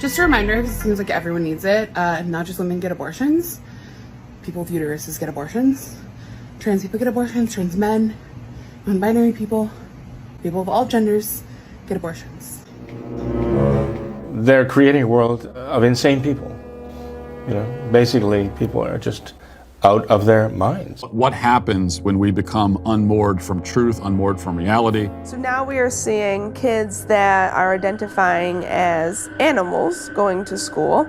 Just a reminder, because it seems like everyone needs it, not just women get abortions. People with uteruses get abortions. Trans people get abortions. Trans men, non-binary people of all genders get abortions. They're creating a world of insane people. You know, basically people are just out of their minds. What happens when we become unmoored from truth, unmoored from reality? So now we are seeing kids that are identifying as animals going to school,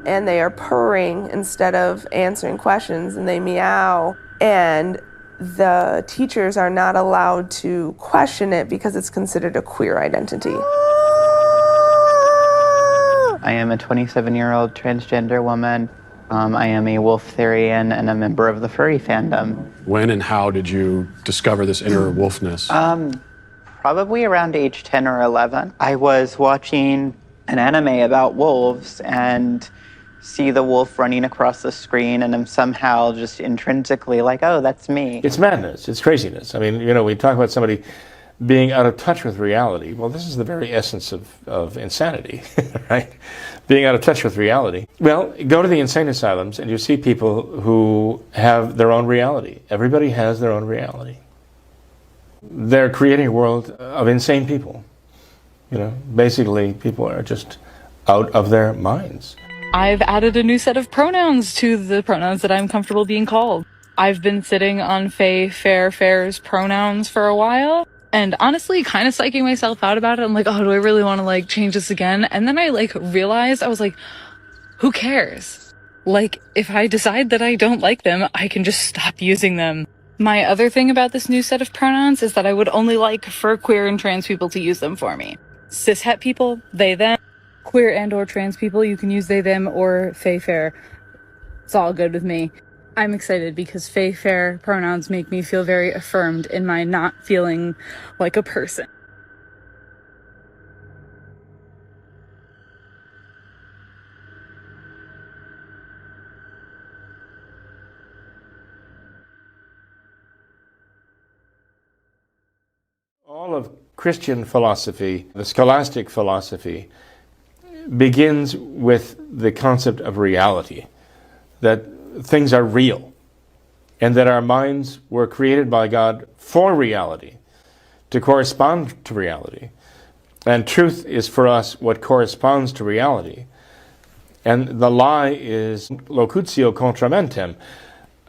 and they are purring instead of answering questions, and they meow, and the teachers are not allowed to question it because it's considered a queer identity. I am a 27-year-old transgender woman. I am a wolf-therian and a member of the furry fandom. When and how did you discover this inner wolfness? Probably around age 10 or 11. I was watching an anime about wolves and see the wolf running across the screen, and I'm somehow just intrinsically like, oh, that's me. It's madness. It's craziness. I mean, you know, we talk about somebody being out of touch with reality. Well, this is the very essence of insanity, right? Being out of touch with reality. Well, go to the insane asylums and you see people who have their own reality. Everybody has their own reality. They're creating a world of insane people. You know, basically people are just out of their minds. I've added a new set of pronouns to the pronouns that I'm comfortable being called. I've been sitting on Faye, Fair, Fair's pronouns for a while. And honestly, kind of psyching myself out about it. I'm like, oh, do I really want to change this again? And then I realized, I was like, who cares? If I decide that I don't like them, I can just stop using them. My other thing about this new set of pronouns is that I would only like for queer and trans people to use them for me. Cishet people, they, them. Queer and or trans people, you can use they, them, or Faye, Fair. It's all good with me. I'm excited because Faye, Fair pronouns make me feel very affirmed in my not feeling like a person. All of Christian philosophy, the scholastic philosophy, begins with the concept of reality, that things are real, and that our minds were created by God for reality, to correspond to reality. And truth is for us what corresponds to reality. And the lie is locutio contra mentem,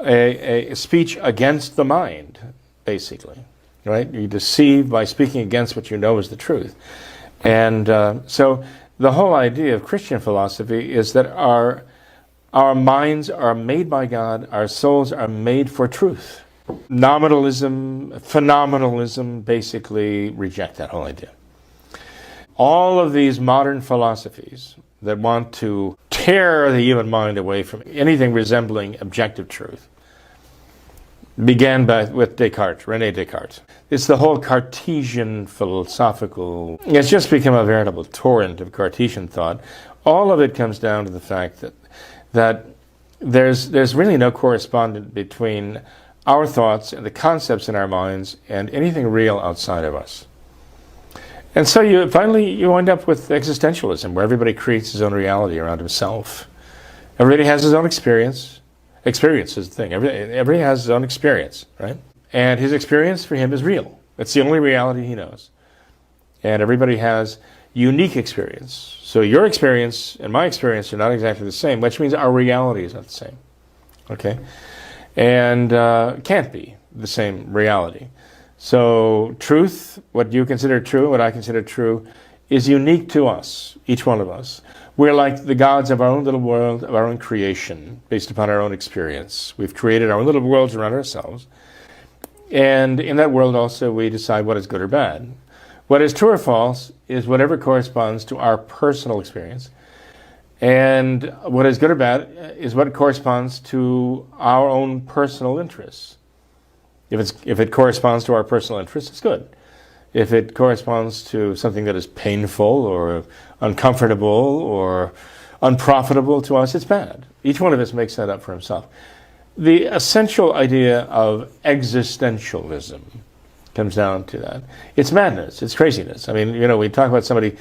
a speech against the mind, basically. Right? You deceive by speaking against what you know is the truth. And so the whole idea of Christian philosophy is that our minds are made by God, our souls are made for truth. Nominalism, phenomenalism basically reject that whole idea. All of these modern philosophies that want to tear the human mind away from anything resembling objective truth began with Descartes, René Descartes. It's the whole Cartesian philosophical, it's just become a veritable torrent of Cartesian thought. All of it comes down to the fact that there's really no correspondence between our thoughts and the concepts in our minds and anything real outside of us. And so you end up with existentialism, where everybody creates his own reality around himself. Everybody has his own experience. Experience is the thing. Everybody has his own experience, right? And his experience for him is real. It's the only reality he knows. And everybody has unique experience. So your experience and my experience are not exactly the same, which means our reality is not the same. Okay? And can't be the same reality. So truth, what you consider true, what I consider true, is unique to us, each one of us. We're like the gods of our own little world, of our own creation, based upon our own experience. We've created our own little worlds around ourselves. And in that world also we decide what is good or bad. What is true or false is whatever corresponds to our personal experience. And what is good or bad is what corresponds to our own personal interests. If it corresponds to our personal interests, it's good. If it corresponds to something that is painful or uncomfortable or unprofitable to us, it's bad. Each one of us makes that up for himself. The essential idea of existentialism comes down to that. It's madness. It's craziness. I mean, we talk about somebody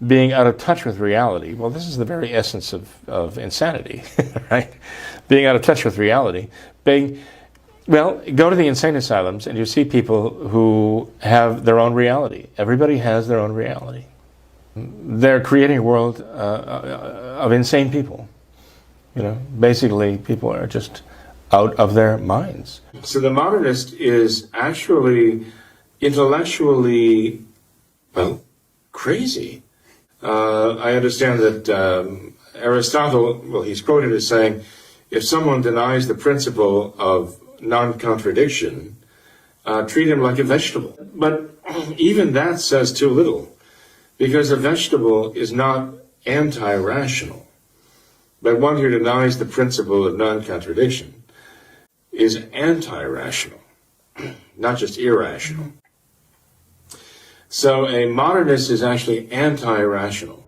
being out of touch with reality. Well, this is the very essence of insanity, right? Being out of touch with reality. Well, go to the insane asylums and you see people who have their own reality. Everybody has their own reality. They're creating a world of insane people. Basically, people are just out of their minds. So the modernist is actually intellectually, crazy. I understand that Aristotle, he's quoted as saying, if someone denies the principle of non-contradiction, treat him like a vegetable. But even that says too little, because a vegetable is not anti-rational. But one who denies the principle of non-contradiction is anti-rational, not just irrational. So a modernist is actually anti-rational.